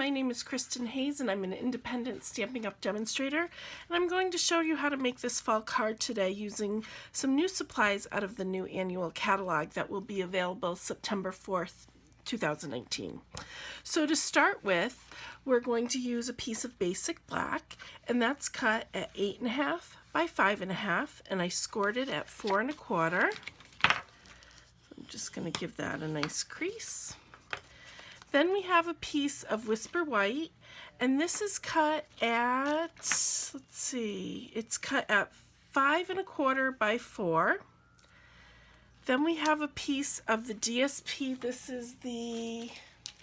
my name is Kristin Hayes and I'm an independent Stampin' Up! Demonstrator, and I'm going to show you how to make this fall card today using some new supplies out of the new annual catalog that will be available September 4th, 2019. So to start with, we're going to use a piece of basic black, and that's cut at 8.5 by 5.5, and I scored it at 4 1/4. I'm just going to give that a nice crease. Then we have a piece of Whisper White, and this is cut at, let's see, it's cut at 5 1/4 by 4. Then we have a piece of the DSP. This is the,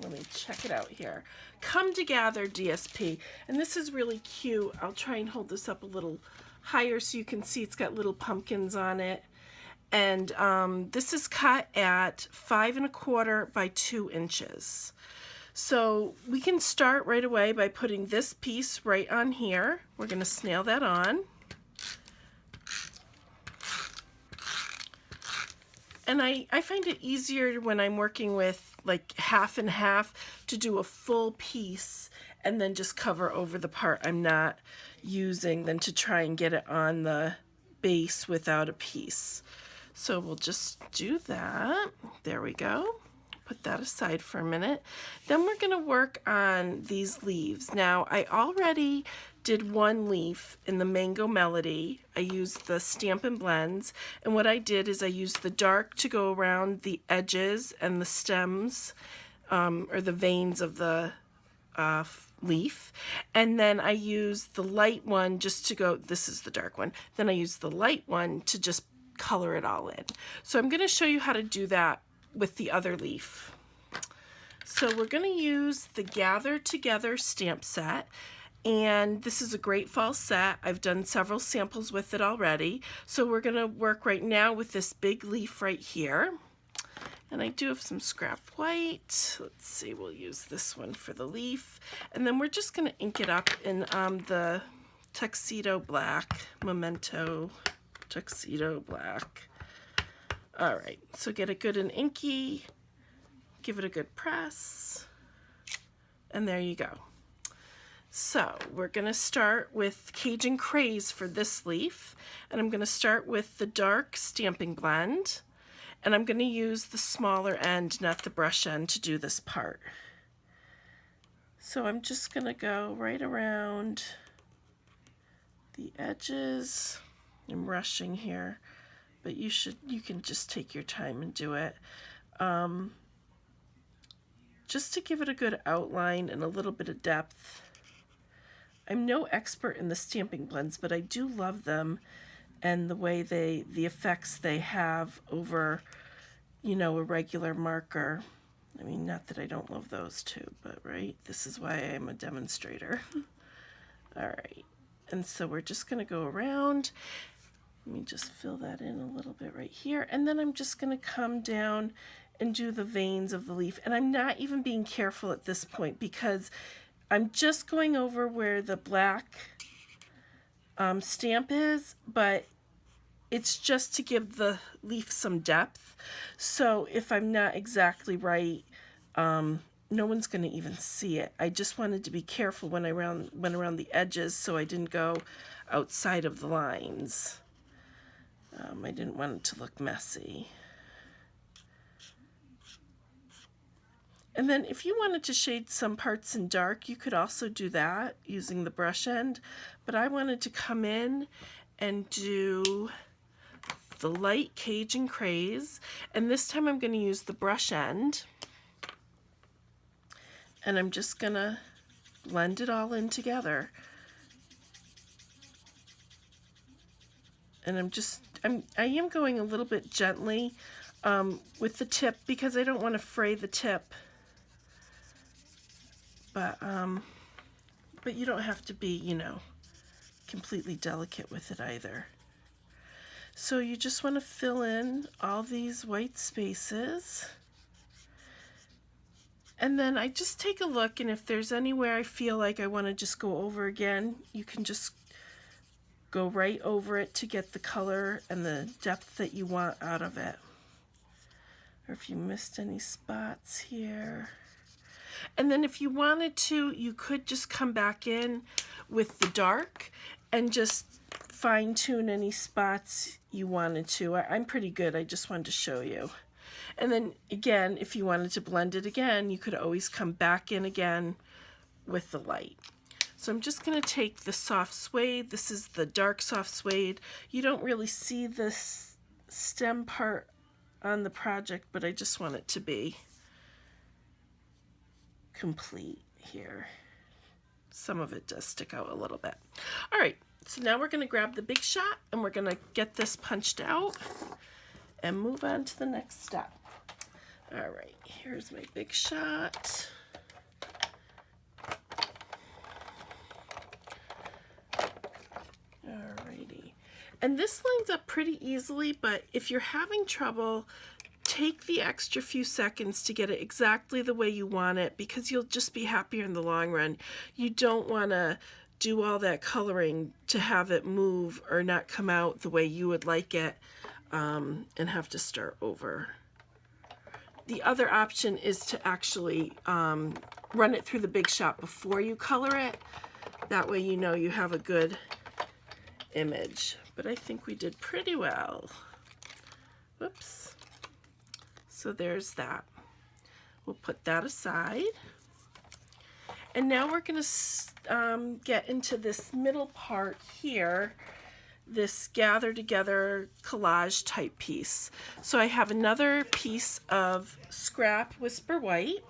let me check it out here, Come Together DSP, and this is really cute. I'll try and hold this up a little higher so you can see it's got little pumpkins on it. And this is cut at 5 1/4 by 2 inches. So we can start right away by putting this piece right on here. We're going to snail that on. And I find it easier when I'm working with like half and half to do a full piece and then just cover over the part I'm not using than to try and get it on the base without a piece. So we'll just do that. There we go. Put that aside for a minute. Then we're going to work on these leaves. Now, I already did one leaf in the Mango Melody. I used the Stampin' blends, and what I did is I used the dark to go around the edges and the stems, or the veins of the leaf, and then I used the light one just to go, this is the dark one, then I used the light one to just color it all in. So I'm going to show you how to do that with the other leaf. So we're going to use the Gather Together stamp set, and this is a great fall set. I've done several samples with it already. So we're going to work right now with this big leaf right here. And I do have some scrap white. Let's see, we'll use this one for the leaf. And then we're just going to ink it up in the Tuxedo Black, Memento Tuxedo Black. All right, so get it good and inky, give it a good press, and there you go. So we're going to start with Cajun Craze for this leaf, and I'm going to start with the dark Stampin' blend, and I'm going to use the smaller end, not the brush end, to do this part. So I'm just going to go right around the edges. I'm rushing here, but you can just take your time and do it. Just to give it a good outline and a little bit of depth. I'm no expert in the Stampin' blends, but I do love them and the way the effects they have over, you know, a regular marker. I mean, not that I don't love those too, but right, this is why I'm a demonstrator. All right, and so we're just gonna go around. Let me just fill that in a little bit right here, and then I'm just going to come down and do the veins of the leaf. And I'm not even being careful at this point because I'm just going over where the black stamp is, but it's just to give the leaf some depth. So if I'm not exactly right, no one's going to even see it. I just wanted to be careful when I went around the edges so I didn't go outside of the lines. I didn't want it to look messy. And then if you wanted to shade some parts in dark, you could also do that using the brush end. But I wanted to come in and do the light Cajun Craze. And this time I'm going to use the brush end. And I'm just going to blend it all in together. And I am going a little bit gently with the tip because I don't want to fray the tip. But you don't have to be, you know, completely delicate with it either. So you just want to fill in all these white spaces. And then I just take a look, and if there's anywhere I feel like I want to just go over again, you can just go right over it to get the color and the depth that you want out of it. Or if you missed any spots here. And then if you wanted to, you could just come back in with the dark and just fine tune any spots you wanted to. I'm pretty good. I just wanted to show you. And then again, if you wanted to blend it again, you could always come back in again with the light. So I'm just going to take the soft suede. This is the dark soft suede. You don't really see this stem part on the project, but I just want it to be complete here. Some of it does stick out a little bit. All right, so now we're going to grab the big shot and we're going to get this punched out and move on to the next step. All right, here's my big shot. Alrighty, and this lines up pretty easily, but if you're having trouble, take the extra few seconds to get it exactly the way you want it, because you'll just be happier in the long run. You don't want to do all that coloring to have it move or not come out the way you would like it, and have to start over. The other option is to actually run it through the big shot before you color it. That way you know you have a good image. But I think we did pretty well. Whoops. So there's that. We'll put that aside. And now we're going to get into this middle part here, this gather together collage type piece. So I have another piece of scrap Whisper White,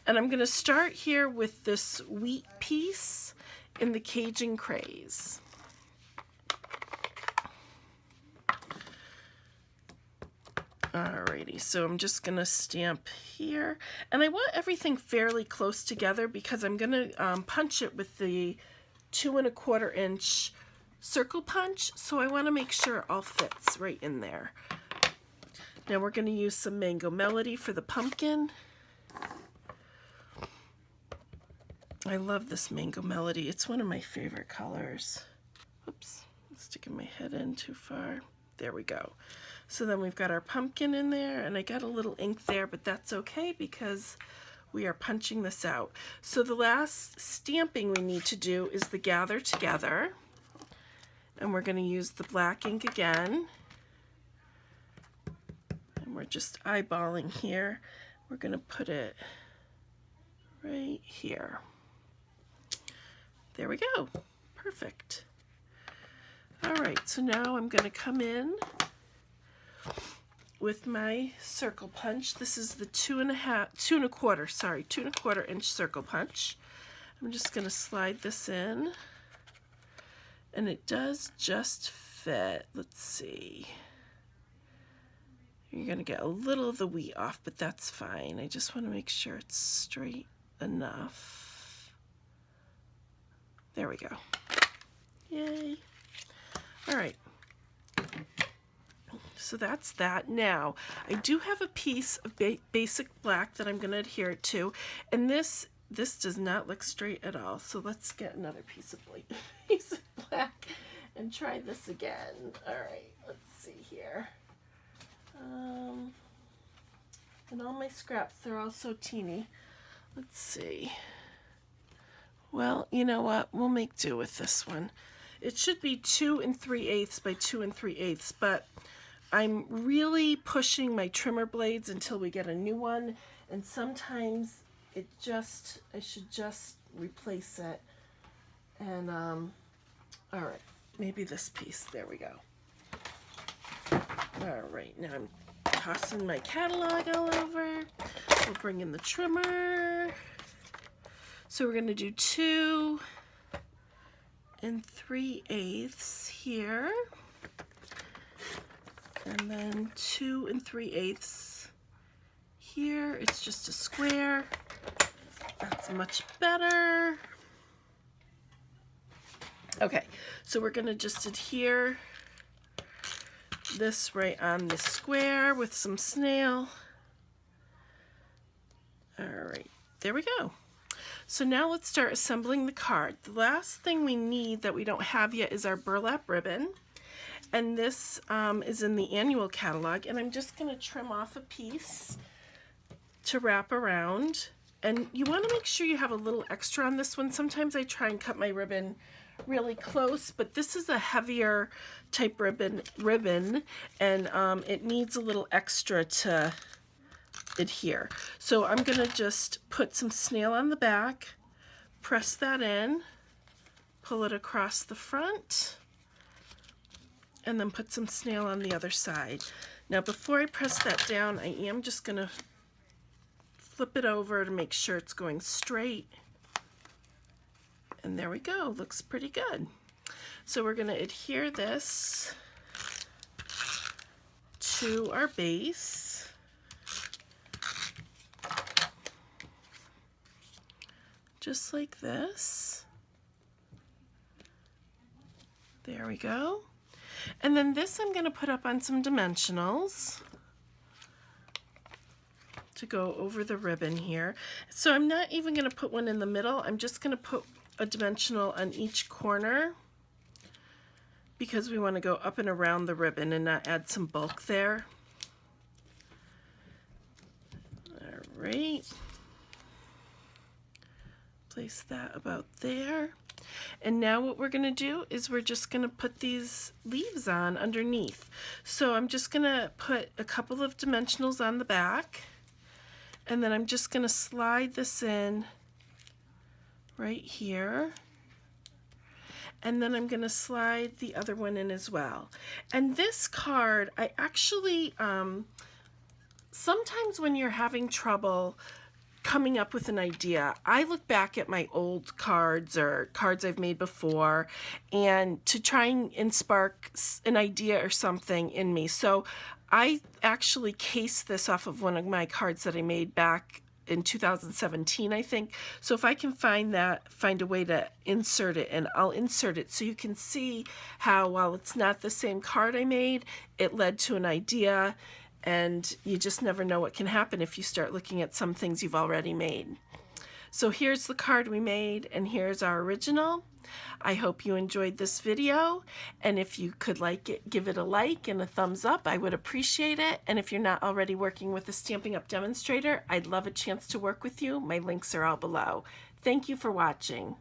and I'm going to start here with this wheat piece in the Cajun Craze. Alrighty, so I'm just going to stamp here, and I want everything fairly close together because I'm going to punch it with the 2 1/4 inch circle punch, so I want to make sure it all fits right in there. Now we're going to use some Mango Melody for the pumpkin. I love this Mango Melody. It's one of my favorite colors. Oops, I'm sticking my head in too far. There we go. So then we've got our pumpkin in there, and I got a little ink there, but that's okay because we are punching this out. So the last stamping we need to do is the gather together, and we're going to use the black ink again, and we're just eyeballing here. We're going to put it right here. There we go. Perfect. All right, so now I'm going to come in with my circle punch. This is the 2 1/4 inch circle punch. I'm just going to slide this in, and it does just fit. Let's see. You're going to get a little of the wheat off, but that's fine. I just want to make sure it's straight enough. There we go. Yay. All right. So that's that. Now, I do have a piece of basic black that I'm going to adhere it to, and this does not look straight at all. So let's get another piece of black and try this again. All right, let's see here. And all my scraps, they're all so teeny. Let's see. Well, you know what? We'll make do with this one. It should be 2 3/8 by 2 3/8, but I'm really pushing my trimmer blades until we get a new one, and sometimes I should just replace it. And all right, maybe this piece. There we go. All right, now I'm tossing my catalog all over. We'll bring in the trimmer. So we're going to do 2 3/8 here. And then 2 3/8 here. It's just a square. That's much better. Okay, so we're going to just adhere this right on the square with some snail. All right, there we go. So now let's start assembling the card. The last thing we need that we don't have yet is our burlap ribbon. And this is in the annual catalog, and I'm just going to trim off a piece to wrap around And you want to make sure you have a little extra on this one. Sometimes I try and cut my ribbon really close, but this is a heavier type ribbon, and it needs a little extra to adhere. So I'm going to just put some snail on the back, press that in, pull it across the front, and then put some snail on the other side. Now before I press that down, I am just going to flip it over to make sure it's going straight. And there we go, looks pretty good. So we're going to adhere this to our base. Just like this. There we go. And then this I'm going to put up on some dimensionals to go over the ribbon here. So I'm not even going to put one in the middle. I'm just going to put a dimensional on each corner because we want to go up and around the ribbon and not add some bulk there. All right. Place that about there. And now what we're going to do is we're just going to put these leaves on underneath. So I'm just going to put a couple of dimensionals on the back, and then I'm just going to slide this in right here. And then I'm going to slide the other one in as well. And this card, I actually, sometimes when you're having trouble coming up with an idea, I look back at my old cards or cards I've made before and to try and spark an idea or something in me. So I actually cased this off of one of my cards that I made back in 2017, I think. So if I can find a way to insert it, and I'll insert it so you can see how, while it's not the same card I made, it led to an idea. And you just never know what can happen if you start looking at some things you've already made. So here's the card we made, and here's our original. I hope you enjoyed this video, and if you could like it, give it a like and a thumbs up. I would appreciate it. And if you're not already working with the Stampin' Up! Demonstrator, I'd love a chance to work with you. My links are all below. Thank you for watching.